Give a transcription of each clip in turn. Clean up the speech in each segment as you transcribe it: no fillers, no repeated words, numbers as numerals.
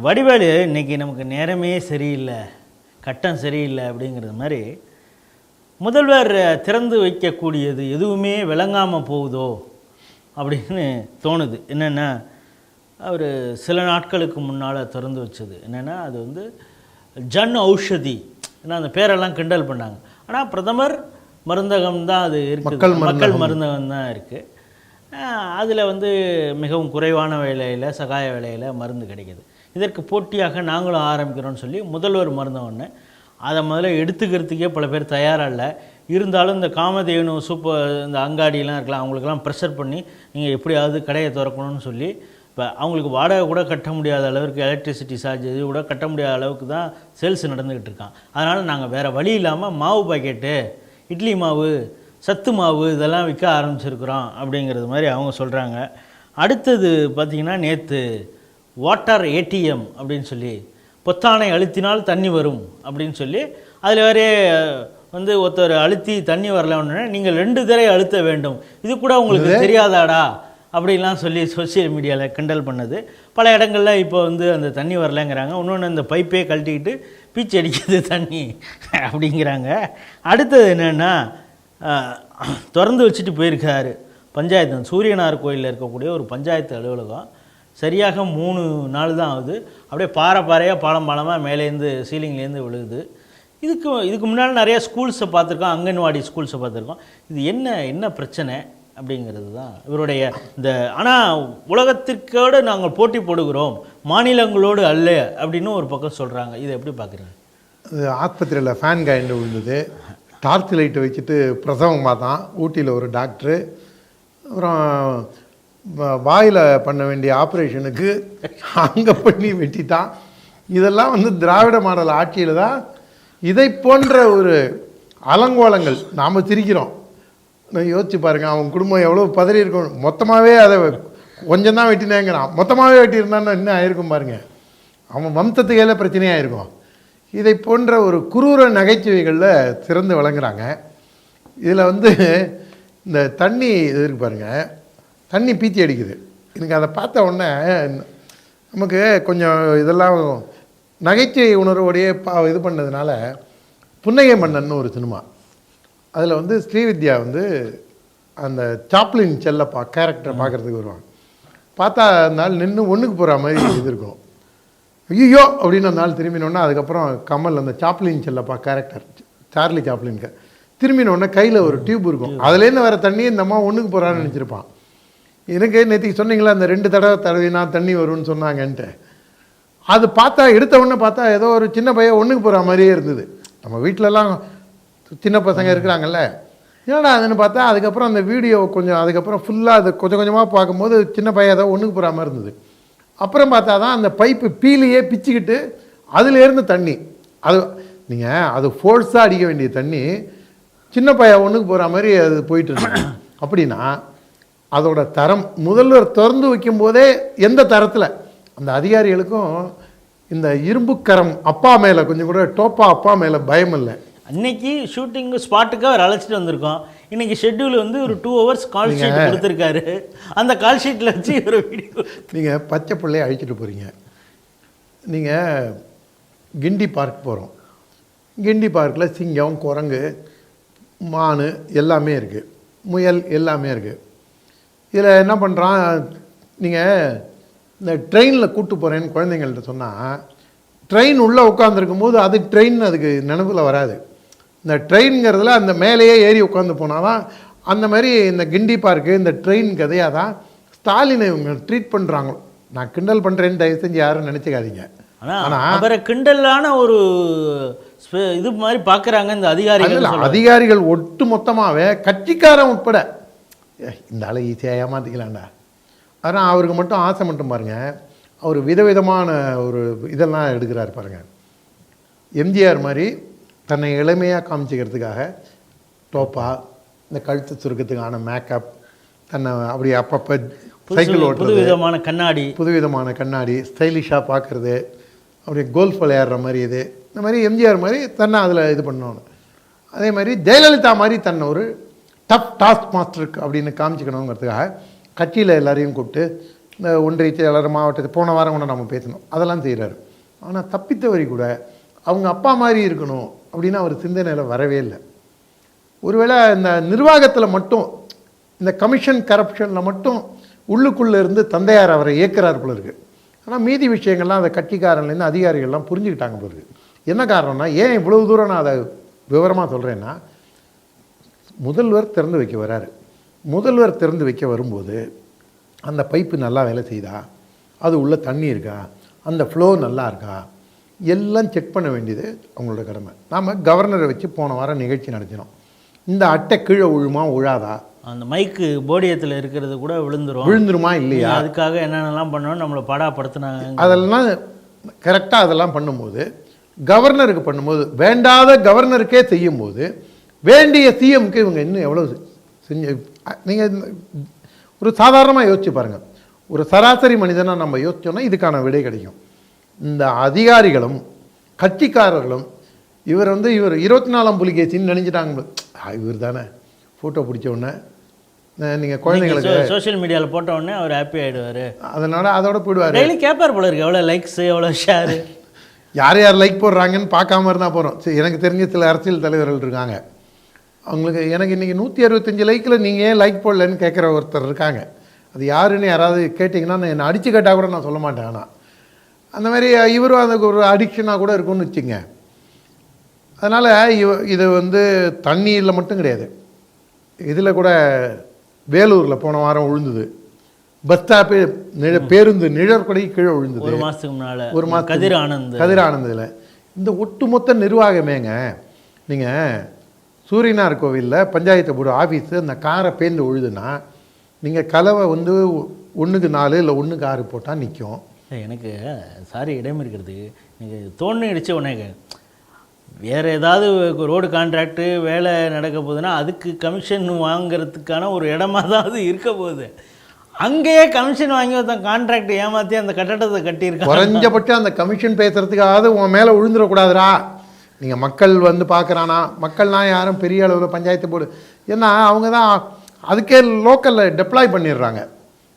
வடிவேலு இன்றைக்கி நமக்கு நேரமே சரியில்லை, கட்டம் சரியில்லை அப்படிங்கிறது மாதிரி முதல்வர் திறந்து வைக்கக்கூடியது எதுவுமே விளங்காமல் போகுதோ அப்படின்னு தோணுது. என்னென்னா, அவர் சில நாட்களுக்கு முன்னால் திறந்து வச்சது என்னென்னா, அது வந்து ஜன் ஔஷதி, ஏன்னா அந்த பேரெல்லாம் கிண்டல் பண்ணாங்க. ஆனால் பிரதமர் மருந்தகம் தான் அது இருக்குது, மக்கள் மருந்தகம் தான் இருக்குது. அதில் வந்து மிகவும் குறைவான விலையில், சகாய விலையில் மருந்து கிடைக்கிது. இதற்கு போட்டியாக நாங்களும் ஆரம்பிக்கிறோன்னு சொல்லி முதல்வர் மருந்தகம் ஒன்று, அதை முதல்ல எடுத்துக்கிறதுக்கே பல பேர் தயாராக இல்லை. இருந்தாலும் இந்த காமதேனு இந்த அங்காடியெலாம் இருக்கலாம், அவங்களுக்கெல்லாம் ப்ரெஷர் பண்ணி நீங்கள் எப்படியாவது கடையை திறக்கணும்னு சொல்லி, இப்போ அவங்களுக்கு வாடகை கூட கட்ட முடியாத அளவுக்கு, எலக்ட்ரிசிட்டி சார்ஜ் இது கூட கட்ட முடியாத அளவுக்கு தான் சேல்ஸ் நடந்துக்கிட்டு இருக்கான். அதனால் நாங்கள் வேறு வழி இல்லாமல் மாவு பாக்கெட்டு, இட்லி மாவு, சத்து மாவு இதெல்லாம் விற்க ஆரம்பிச்சிருக்கிறோம் அப்படிங்கிறது மாதிரி அவங்க சொல்கிறாங்க. அடுத்தது பார்த்திங்கன்னா, நேற்று வாட்டர் ஏடிஎம் அப்படின்னு சொல்லி, பொத்தானை அழுத்தினால் தண்ணி வரும் அப்படின்னு சொல்லி, அதில் வேறே வந்து ஒருத்தர் அழுத்தி தண்ணி வரலன்னு நீங்கள் 2 தடவை அழுத்த வேண்டும், இது கூட உங்களுக்கு தெரியாதாடா அப்படின்லாம் சொல்லி சோசியல் மீடியாவில் கிண்டல் பண்ணது. பல இடங்களில் இப்போ வந்து அந்த தண்ணி வரலைங்கிறாங்க. இன்னொன்று அந்த பைப்பே கழட்டிக்கிட்டு பீச்சு அடிக்கிறது தண்ணி அப்படிங்கிறாங்க. அடுத்தது என்னென்னா, திறந்து வச்சுட்டு போயிருக்காரு பஞ்சாயத்து, சூரியனார் கோயிலில் இருக்கக்கூடிய ஒரு பஞ்சாயத்து அலுவலகம். சரியாக 3 நாள் தான் ஆகுது. அப்படியே பாறையாக பாலமாக மேலேருந்து சீலிங்லேருந்து விழுகுது. இதுக்கு முன்னால் நிறைய ஸ்கூல்ஸை பார்த்துருக்கோம், அங்கன்வாடி ஸ்கூல்ஸை பார்த்துருக்கோம். இது என்ன பிரச்சனை அப்படிங்கிறது தான் இவருடைய இந்த. ஆனால் உலகத்திற்கோடு நாங்கள் போட்டி போடுகிறோம், மாநிலங்களோடு அல்ல அப்படின்னு ஒரு பக்கம் சொல்கிறாங்க. இதை எப்படி பார்க்குறீங்க? ஆஸ்பத்திரியில் ஃபேன் காய்ந்து விழுந்தது, டார்ச் லைட்டை வச்சுட்டு பிரசவம் பார்த்தான் ஊட்டியில் ஒரு டாக்டரு. அப்புறம் வாயில் பண்ண வேண்டிய ஆப்ரேஷனுக்கு அங்கே பண்ணி வெட்டிட்டான். இதெல்லாம் வந்து திராவிட மாடல் ஆட்சியில் தான் இதை போன்ற ஒரு அலங்கோலங்கள் நாம் திரிக்கிறோம். யோசிச்சு பாருங்கள், அவன் குடும்பம் எவ்வளோ பதறி இருக்கும். மொத்தமாகவே அதை கொஞ்சம் தான் வெட்டினேங்கிறான், மொத்தமாகவே வெட்டியிருந்தான்னு என்ன ஆயிருக்கும் பாருங்கள். அவன் வம்சத்துக்கையில பிரச்சனையாக இருக்கும். இதை போன்ற ஒரு குரூர நகைச்சுவைகளில் சிறந்து விளங்குறாங்க. இதில் வந்து இந்த தண்ணி இது இருக்கு பாருங்கள், தண்ணி பீச்சி அடிக்குது. எனக்கு அதை பார்த்த உடனே நமக்கு கொஞ்சம் இதெல்லாம் நகைச்சுவை உணர்வோடையே இது பண்ணதுனால, புன்னகை மன்னன் ஒரு சினிமா, அதில் வந்து ஸ்ரீவித்யா வந்து அந்த சாப்ளின் செல்லப்பா கேரக்டரை பார்க்குறதுக்கு வருவாங்க. பார்த்தா அந்த நாள் நின்று ஒன்றுக்கு போகிற மாதிரி இது இருக்கும். ஐயோ அப்படின்னு அந்த நாள் திரும்பினோன்னா, அதுக்கப்புறம் கமல் அந்த சாப்ளின் செல்லப்பா கேரக்டர், சார்லி சாப்ளின்க்கு திரும்பினோடனே கையில் ஒரு டியூப் இருக்கும், அதுலேருந்து வர தண்ணி இந்த அம்மா ஒன்றுக்கு போகிறான்னு நினச்சிருப்பான். எனக்கு நேற்றுக்கு சொன்னீங்களா அந்த 2 தடவை தடவினா தண்ணி வரும்னு சொன்னாங்கன்ட்டு, அது பார்த்தா எடுத்த உடனே பார்த்தா ஏதோ ஒரு சின்ன பையன் ஒன்றுக்கு போகிற மாதிரியே இருந்தது. நம்ம வீட்டிலலாம் சின்ன பசங்க இருக்கிறாங்கல்ல, ஏன்னா அதுன்னு பார்த்தா அதுக்கப்புறம் அந்த வீடியோ கொஞ்சம் அதுக்கப்புறம் ஃபுல்லாக அது கொஞ்சம் கொஞ்சமாக பார்க்கும்போது சின்ன பையன் ஏதோ ஒன்றுக்கு போகிற மாதிரி இருந்தது. அப்புறம் பார்த்தா தான் அந்த பைப்பு பீலையே பிச்சுக்கிட்டு அதுலேருந்து தண்ணி, அது நீங்கள் அது ஃபோர்ஸாக அடிக்க வேண்டிய தண்ணி சின்ன பையன் ஒன்றுக்கு போகிற மாதிரி அது போயிட்டு இருக்கு. அப்படின்னா அதோட தரம் முதல்வர் திறந்து வைக்கும்போதே எந்த தரத்தில் அந்த அதிகாரிகளுக்கும் இந்த இரும்புக்கரம் அப்பா மேலே கொஞ்சம் கூட டோப்பா அப்பா மேலே பயம் இல்லை. அன்னைக்கு ஷூட்டிங் ஸ்பாட்டுக்கு அவர் அழைச்சிட்டு வந்திருக்கோம். இன்றைக்கி ஷெட்யூல் வந்து ஒரு 2 hours கால் ஷீட் கொடுத்துருக்காரு. அந்த கால் ஷீட்டில் வச்சு ஒரு வீடியோ. நீங்கள் பச்சை பிள்ளையை அழைச்சிட்டு போகிறீங்க, நீங்கள் கிண்டி பார்க் போகிறோம். கிண்டி பார்க்கில் சிங்கம், குரங்கு, மான் எல்லாமே இருக்குது, முயல் எல்லாமே இருக்குது. இதில் என்ன பண்ணுறான், நீங்கள் இந்த ட்ரெயினில் கூப்பிட்டு போகிறேன்னு குழந்தைங்கள்ட்ட சொன்னால், ட்ரெயின் உள்ளே உட்காந்துருக்கும் போது அது ட்ரெயின் அதுக்கு நினைவில் வராது. இந்த ட்ரெயின்ங்கிறதுல அந்த மேலேயே ஏறி உட்காந்து போனால் தான் அந்த மாதிரி இந்த கிண்டி பார்க்கு இந்த ட்ரெயின் கதையாக தான் ஸ்டாலினை இவங்க ட்ரீட் பண்ணுறாங்க. நான் கிண்டல் பண்ணுறேன்னு தயவு செஞ்சு யாரும் நினச்சிக்காதீங்க. ஆனால் அவரை கிண்டலான ஒரு இது மாதிரி பார்க்குறாங்க இந்த அதிகாரிகள் ஒட்டு மொத்தமாகவே, கட்சிக்காரன் உட்பட. இந்த ஆளை ஈஸியாக ஏமாற்றிக்கலாம்டா. ஆனால் அவருக்கு மட்டும் ஆசை மட்டும் பாருங்கள், அவர் விதவிதமான ஒரு இதெல்லாம் எடுக்கிறார் பாருங்கள். எம்ஜிஆர் மாதிரி தன்னை எளிமையாக காமிச்சிக்கிறதுக்காக டோப்பா, இந்த கழுத்து சுருக்கத்துக்கான மேக்கப், தன்னை அப்படி அப்பப்போ சைக்கிள் ஓட்டுறது, புதுவிதமான கண்ணாடி ஸ்டைலிஷாக பார்க்குறது, அப்படி கோல்ஃப் விளையாடுற மாதிரி இது, இந்த மாதிரி எம்ஜிஆர் மாதிரி தன்னை அதில் இது பண்ணணும். அதே மாதிரி ஜெயலலிதா மாதிரி தன்னை ஒரு டஃப் டாஸ்க் மாஸ்டருக்கு அப்படின்னு காமிச்சிக்கணுங்கிறதுக்காக கட்சியில் எல்லாரையும் கூப்பிட்டு இந்த ஒன்றிய செயலாளர் மாவட்டத்தை போன வாரம் கூட நம்ம பேசணும், அதெல்லாம் செய்கிறாரு. ஆனால் தப்பித்தவரி கூட அவங்க அப்பா மாதிரி இருக்கணும் அப்படின்னு அவர் சிந்தனையில் வரவே இல்லை. ஒருவேளை இந்த நிர்வாகத்தில் மட்டும், இந்த கமிஷன் கரப்ஷனில் மட்டும் உள்ளுக்குள்ளே இருந்து தந்தையார் அவரை இயக்குறார் போல இருக்குது. ஆனால் மீதி விஷயங்கள்லாம் அந்த கட்சிக்காரன்லேருந்து அதிகாரிகள்லாம் புரிஞ்சுக்கிட்டாங்க போல இருக்குது. என்ன காரணம்னா, ஏன் இவ்வளவு தூரம் நான் அதை விவரமாக சொல்கிறேன்னா, முதல்வர் திறந்து வைக்க வராரு. முதல்வர் திறந்து வைக்க வரும்போது அந்த பைப்பு நல்லா வேலை செய்தா, அது உள்ள தண்ணி இருக்கா, அந்த ஃப்ளோ நல்லா இருக்கா, எல்லாம் செக் பண்ண வேண்டியது அவங்களோட கடமை. நாம் கவர்னரை வச்சு போன வாரம் நிகழ்ச்சி நடத்தினோம். இந்த அட்டை கீழே விழுமா விழாதா, அந்த மைக்கு போடியத்தில் இருக்கிறது கூட விழுந்துருமா இல்லையா, அதுக்காக என்னென்னலாம் பண்ணணும் நம்மளை படாப்படுத்தினாங்க. அதெல்லாம் கரெக்டாக அதெல்லாம் பண்ணும்போது, கவர்னருக்கு பண்ணும்போது, வேண்டாத கவர்னருக்கே செய்யும்போது வேண்டிய சிஎம்க்கு இவங்க இன்னும் எவ்வளோ செஞ்சு. நீங்கள் ஒரு சாதாரணமாக யோசிச்சு பாருங்கள். ஒரு சராசரி மனிதனாக நம்ம யோசிச்சோன்னா இதுக்கான விடை கிடைக்கும். இந்த அதிகாரிகளும் கட்சிக்காரர்களும் இவர் 24ஆம் புலிகேசின்னு நினைச்சிட்டாங்க. இவர் தானே ஃபோட்டோ பிடிச்ச உடனே நீங்கள் குழந்தைங்களுக்கு சோஷியல் மீடியாவில் போட்ட உடனே அவர் ஹாப்பி ஆகிடுவார். அதனால் அதோட போயிடுவார். டெய்லி கேட்பார் போல இருக்கு, எவ்வளோ லைக்ஸு எவ்வளோ ஷேரு, யார் யார் லைக் போடுறாங்கன்னு பார்க்காம இருந்தால் போகிறோம். சரி, எனக்கு தெரிஞ்ச சில அரசியல் தலைவர்கள் இருக்காங்க. அவங்களுக்கு எனக்கு இன்றைக்கி 165 லைக்கில் நீங்கள் ஏன் லைக் போடலன்னு கேட்குற ஒருத்தர் இருக்காங்க. அது யாருன்னு யாராவது கேட்டிங்கன்னா என்னை அடித்து கேட்டால் கூட நான் சொல்ல மாட்டேன். ஆனால் அந்த மாதிரி இவரும் அதுக்கு ஒரு அடிக்ஷனாக கூட இருக்கும்னு வச்சுங்க. அதனால் இது தண்ணியில் மட்டும் கிடையாது, இதில் கூட வேலூரில் போன வாரம் விழுந்தது. பஸ் ஸ்டாப்பு பேருந்து நிழற்கொடை கீழே விழுந்தது. ஒரு மாதத்துக்கு முன்னால் ஒரு மாதம் கதிர் ஆனந்தில். இந்த ஒட்டுமொத்த நிர்வாகமேங்க, நீங்கள் சூரியனார் கோவிலில் பஞ்சாயத்து போர்டு ஆஃபீஸு அந்த காரை பேர்ந்து விழுதுன்னா நீங்கள் கலவை 1க்கு 4 இல்லை 1க்கு 6 போட்டால் நிற்கும். எனக்கு சாரி இடம் இருக்கிறது எனக்கு தோணிடுச்சு. உனக்கு வேறு ஏதாவது ரோடு கான்ட்ராக்டு வேலை நடக்க போகுதுன்னா அதுக்கு கமிஷன் வாங்கிறதுக்கான ஒரு இடமா தான் அது இருக்க போகுது. அங்கேயே கமிஷன் வாங்கி ஒருத்தன் கான்ட்ராக்ட் ஏமாற்றி அந்த கட்டடத்தை கட்டியிருக்காங்க. குறைஞ்சபட்சம் அந்த கமிஷன் பேசுகிறதுக்காவது உன் மேலே விழுந்துடக்கூடாதுரா. நீங்கள் மக்கள் பார்க்குறானா, மக்கள்லாம் யாரும் பெரிய அளவில் பஞ்சாயத்து போர்டு, ஏன்னா அவங்க தான் அதுக்கே லோக்கலில் டெப்ளாய் பண்ணிடுறாங்க.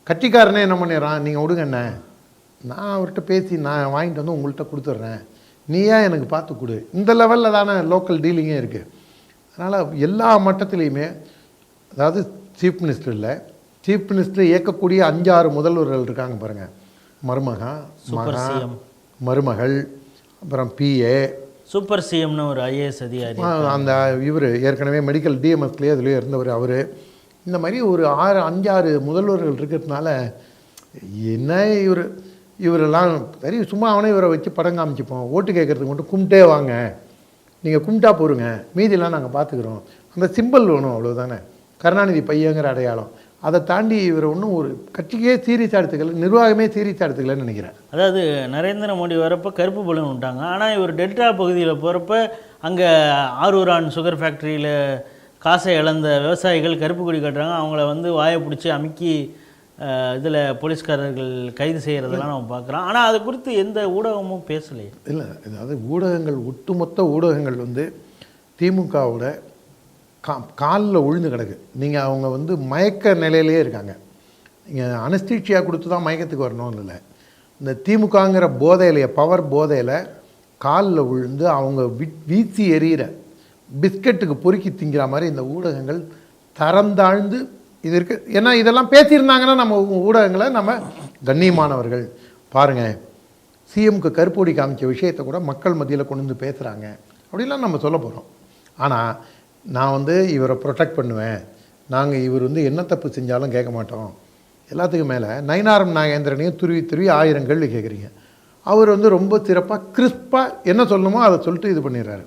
கட்சிக்காரனே என்ன பண்ணிடுறான், நீங்கள் விடுங்கண்ணே, நான் அவர்கிட்ட பேசி நான் வாங்கிட்டு வந்து உங்கள்கிட்ட கொடுத்துட்றேன், நீ ஏன் எனக்கு பார்த்து கொடு. இந்த லெவலில் தானே லோக்கல் டீலிங்கே இருக்குது. அதனால் எல்லா மட்டத்துலேயுமே, அதாவது சீஃப் மினிஸ்டர் இல்லை, சீஃப் மினிஸ்டர் இயக்கக்கூடிய 5-6 முதல்வர்கள் இருக்காங்க பாருங்கள். மருமகள், அப்புறம் பிஏ, சூப்பர் சிஎம்னு ஒரு ஐஏஎஸ் அதிகாரி, அந்த இவர் ஏற்கனவே மெடிக்கல் டிஎம்எஸ்லேயே அதுலேயே இருந்தவர் அவர். இந்த மாதிரி ஒரு 5-6 முதல்வர்கள் இருக்கிறதுனால என்ன இவரெல்லாம் சரி சும்மா அவனே இவரை வச்சு படம் காமிச்சிப்போம், ஓட்டு கேட்குறதுக்கு மட்டும் கும்பிட்டே வாங்க, நீங்கள் கும்பிட்டா போருங்க, மீதியெல்லாம் நாங்கள் பார்த்துக்குறோம், அந்த சிம்பிள் வேணும், அவ்வளோதானே. கருணாநிதி பையங்கிற அடையாளம். அதை தாண்டி இவர் ஒன்றும் ஒரு கட்சிக்கே சீரியஸாக எடுத்துக்கல, நிர்வாகமே சீரியஸாக எடுத்துக்கலன்னு நினைக்கிறேன். அதாவது நரேந்திர மோடி வரப்போ கருப்பு பலூன் விட்டாங்க, ஆனால் இவர் டெல்டா பகுதியில் போகிறப்ப அங்கே ஆரூரான் சுகர் ஃபேக்ட்ரியில் காசை இழந்த விவசாயிகள் கருப்பு கொடி கட்டுறாங்க, அவங்கள வாயை பிடிச்சி அமுக்கி இதில் போலீஸ்காரர்கள் கைது செய்கிறதெல்லாம் நம்ம பார்க்குறோம். ஆனால் அது குறித்து எந்த ஊடகமும் பேசலையே. இல்லை, அதாவது ஊடகங்கள், ஒட்டுமொத்த ஊடகங்கள் திமுகவோட காலில் விழுந்து கிடக்கு. நீங்கள் அவங்க மயக்க நிலையிலே இருக்காங்க. நீங்கள் அனஸ்தீஷியா கொடுத்து தான் மயக்கத்துக்கு வரணும்னு இல்லை, இந்த திமுகங்கிற போதையிலைய பவர் போதையில் காலில் விழுந்து அவங்க வீசி எறிகிற பிஸ்கட்டுக்கு பொறுக்கி திங்கிற மாதிரி இந்த ஊடகங்கள் தரந்தாழ்ந்து இது இருக்குது. ஏன்னா இதெல்லாம் பேசியிருந்தாங்கன்னா நம்ம ஊடகங்களை நம்ம கண்ணியமானவர்கள் பாருங்கள், சிஎம்க்கு கருப்பொடி காமிச்ச விஷயத்தை கூட மக்கள் மத்தியில் கொண்டு வந்து பேசுகிறாங்க அப்படிலாம் நம்ம சொல்ல போகிறோம். ஆனால் நான் இவரை ப்ரொடெக்ட் பண்ணுவேன், நாங்கள் இவர் என்ன தப்பு செஞ்சாலும் கேட்க மாட்டோம். எல்லாத்துக்கும் மேலே நயினாரம் நாகேந்திரனையும் துருவி 1000 கேள்வி கேட்குறீங்க. அவர் ரொம்ப சிறப்பாக கிறிஸ்பாக என்ன சொல்லணுமோ அதை சொல்லிட்டு இது பண்ணிடுறாரு.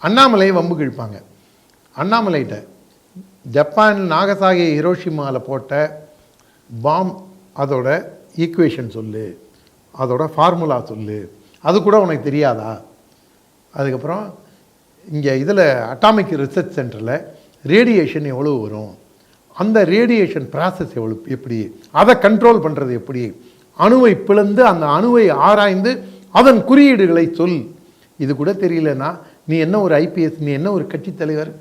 அண்ணாமலையை வம்பு கிழிப்பாங்க. அண்ணாமலைகிட்ட ஜப்பான் நாகசாகி ஹிரோஷிமாவில் போட்ட பாம் அதோட ஈக்குவேஷன் சொல்லு, அதோட ஃபார்முலா சொல்லு, அது கூட உனக்கு தெரியாதா? அதுக்கப்புறம் இங்கே இதில் அட்டாமிக் ரிசர்ச் சென்டரில் ரேடியேஷன் எவ்வளோ வரும், அந்த ரேடியேஷன் ப்ராசஸ் எப்படி, அதை கண்ட்ரோல் பண்ணுறது எப்படி, அணுவை பிளந்து அந்த அணுவை ஆராய்ந்து அதன் குறியீடுகளை சொல். இது கூட தெரியலன்னா நீ என்ன ஒரு ஐபிஎஸ், நீ என்ன ஒரு கட்சி தலைவர்,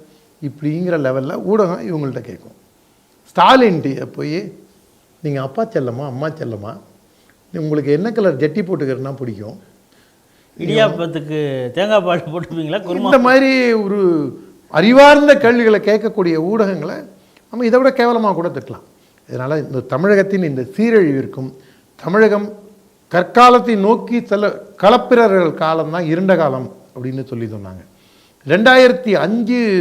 இப்படிங்கிற லெவலில் ஊடகம் இவங்கள்ட்ட கேட்கும். ஸ்டாலின்கிட்ட போய் நீங்கள் அப்பா செல்லமா அம்மா செல்லமா, உங்களுக்கு என்ன கலர் ஜட்டி போட்டுக்கிறதுனா பிடிக்கும், இடியாப்பத்துக்கு தேங்காய் பால் போட்டுப்பீங்களா, குருமா? இந்த மாதிரி ஒரு அறிவார்ந்த கேள்விகளை கேட்கக்கூடிய ஊடகங்களை நம்ம இதை விட கேவலமாக கூட திட்டலாம். இதனால் இந்த தமிழகத்தின் இந்த சீரழிவிற்கும், தமிழகம் கற்காலத்தை நோக்கி செல்ல களப்பிரர்கள் காலம்தான் இருண்ட காலம் அப்படின்னு சொல்லி சொன்னாங்க. 2005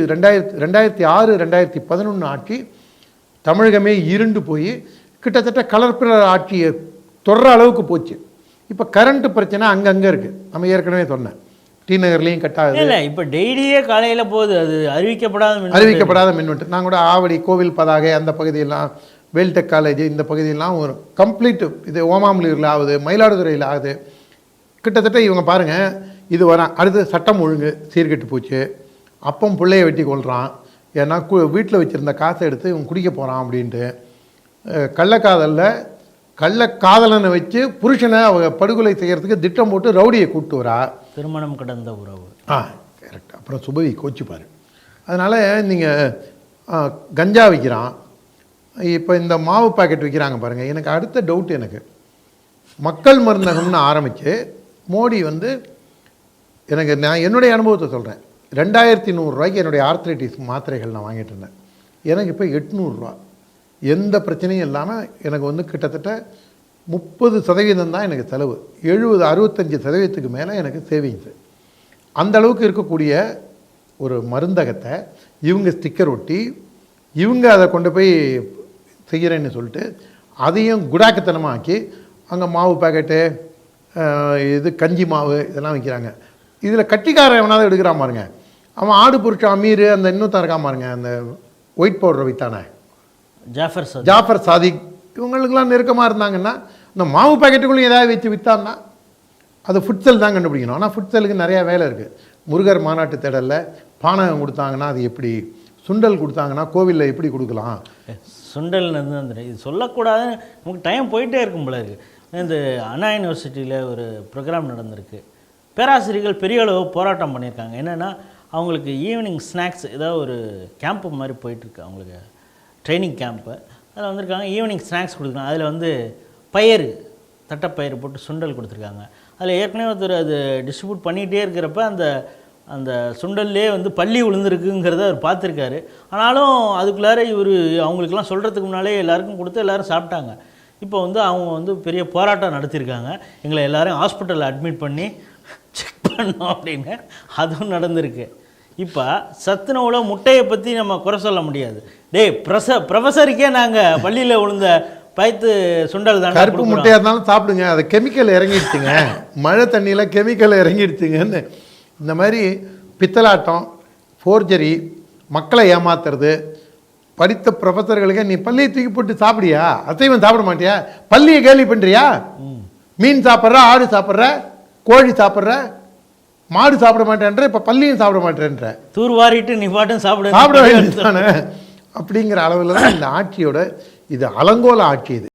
2006 2011 ஆட்சி தமிழகமே இருண்டு போய் கிட்டத்தட்ட கலப்பிரர் ஆட்சியை தொடர அளவுக்கு போச்சு. இப்போ கரண்ட் பிரச்சனை அங்கங்கே இருக்குது. நம்ம ஏற்கனவே சொன்னேன், டி நகர்லேயும் கட்டாது. இல்லை, இப்போ டெய்லியே காலையில் போகுது, அது அறிவிக்கப்படாத மின்வெட்டு. நான் கூட ஆவடி கோவில் பதாகை அந்த பகுதியெல்லாம், வேல்டெக் காலேஜ் இந்த பகுதியெல்லாம் ஒரு கம்ப்ளீட்டு, இது ஓமாமலூரில் ஆகுது, மயிலாடுதுறையில் ஆகுது. கிட்டத்தட்ட இவங்க பாருங்கள், இது அடுத்து சட்டம் ஒழுங்கு சீர்கெட்டு போச்சு. அப்பம் பிள்ளைய வெட்டி கொள்கிறான், ஏன்னா வீட்டில் வச்சுருந்த காசை எடுத்து இவன் குடிக்க போகிறான் அப்படின்ட்டு. கள்ளக்காதலனை வச்சு புருஷனை அவங்க படுகொலை செய்கிறதுக்கு திட்டம் போட்டு ரவுடியை கூப்பிட்டு வரா. திருமணம் கடந்த உறவு. கரெக்ட். அப்புறம் சுபவி கோச்சிப்பார். அதனால் நீங்கள் கஞ்சா விற்கிறான், இப்போ இந்த மாவு பாக்கெட் விற்கிறாங்க பாருங்கள். எனக்கு அடுத்த டவுட், எனக்கு மக்கள் மருந்தகம்னு ஆரம்பித்து மோடி எனக்கு நான் என்னுடைய அனுபவத்தை சொல்கிறேன். 2100 ரூபாய்க்கு என்னுடைய ஆர்த்ரைட்டிஸ் மாத்திரைகள் நான் வாங்கிட்டு இருந்தேன். எனக்கு இப்போ 800 ரூபா. எந்த பிரச்சனையும் இல்லாமல் எனக்கு கிட்டத்தட்ட 30% தான் எனக்கு செலவு. 65% மேலே எனக்கு சேவிங்ஸு. அந்த அளவுக்கு இருக்கக்கூடிய ஒரு மருந்தகத்தை இவங்க ஸ்டிக்கர் ஒட்டி, இவங்க அதை கொண்டு போய் செய்கிறேன்னு சொல்லிட்டு அதையும் குடாக்கத்தனமாக ஆக்கி அங்கே மாவு பேக்கெட்டு, இது கஞ்சி மாவு இதெல்லாம் விற்கிறாங்க. இதில் கட்டிக்காரன் எவனாவது எடுக்கிறான் பாருங்க, அவன் ஆடு புருஷ அமீர் அந்த இன்னொருத்தான் இருக்கான் பாருங்க, அந்த ஒயிட் பவுடரை விற்றானே ஜாஃபர் சாதிக், இவங்களுக்கெல்லாம் நெருக்கமாக இருந்தாங்கன்னா இந்த மாவு பாக்கெட்டுக்குள்ளேயும் ஏதாவது வச்சு விற்றான்னா அது ஃபுட்செல் தான் கண்டுபிடிக்கணும். ஆனால் ஃபுட்செலுக்கு நிறையா வேலை இருக்குது. முருகர் மாநாட்டு தேடலில் பானகம் கொடுத்தாங்கன்னா அது எப்படி, சுண்டல் கொடுத்தாங்கன்னா கோவிலில் எப்படி கொடுக்கலாம். சுண்டல் இது சொல்லக்கூடாது, நமக்கு டைம் போயிட்டே இருக்கும் போல இருக்குது. இந்த அண்ணா யூனிவர்சிட்டியில் ஒரு ப்ரோக்ராம் நடந்திருக்கு. பேராசிரியர்கள் பெரிய அளவு போராட்டம் பண்ணியிருக்காங்க. என்னென்னா அவங்களுக்கு ஈவினிங் ஸ்நாக்ஸ் ஏதாவது ஒரு கேம்ப்பு மாதிரி போயிட்டுருக்கு, அவங்களுக்கு ட்ரைனிங் கேம்ப்பு. அதில் வந்திருக்காங்க, ஈவினிங் ஸ்நாக்ஸ் கொடுத்துருக்காங்க. அதில் பயிறு, தட்டைப்பயிறு போட்டு சுண்டல் கொடுத்துருக்காங்க. அதில் ஏற்கனவே ஒருத்தர் அது டிஸ்ட்ரிபியூட் பண்ணிகிட்டே இருக்கிறப்ப அந்த சுண்டல்லே பள்ளி விழுந்திருக்குங்கிறத அவர் பார்த்துருக்காரு. ஆனாலும் அதுக்குள்ளார அவங்களுக்கெல்லாம் சொல்கிறதுக்கு முன்னாலே எல்லாருக்கும் கொடுத்து எல்லோரும் சாப்பிட்டாங்க. இப்போ அவங்க பெரிய போராட்டம் நடத்தியிருக்காங்க. எங்களை எல்லோரும் ஹாஸ்பிட்டலில் அட்மிட் பண்ணி செக் பண்ணோம் அப்படின்னு. அதுவும் நடந்திருக்கு. இப்போ சத்துணவில் முட்டையை பற்றி நம்ம குறை சொல்ல முடியாது. ப்ரொஃபஸருக்கே நாங்கள் பள்ளியில் விழுந்த பைத்து சுண்டல் தான், கருப்பு முட்டையாக இருந்தாலும் சாப்பிடுங்க, அது கெமிக்கல் இறங்கிடுச்சுங்க, மழை தண்ணியில் கெமிக்கல் இறங்கிடுச்சுங்கன்னு. இந்த மாதிரி பித்தலாட்டம், ஃபோர்ஜரி, மக்களை ஏமாத்துறது, படித்த ப்ரொஃபஸர்களுக்கு நீ பள்ளியை தூக்கி போட்டு சாப்பிடியா, அசைவம் சாப்பிட மாட்டியா, பள்ளியை கேள்வி பண்ணுறியா, மீன் சாப்பிட்ற, ஆடு சாப்பிட்ற, கோழி சாப்பிட்ற, மாடு சாப்பிட மாட்டேன்ற, இப்போ பள்ளியும் சாப்பிட மாட்டேன்ற, தூர்வாரிட்டு நீ பாட்டும் சாப்பிட வேண்டியதானே அப்படிங்கிற அளவில் தான் இந்த ஆட்சியோட இது அலங்கோல ஆட்சி. இது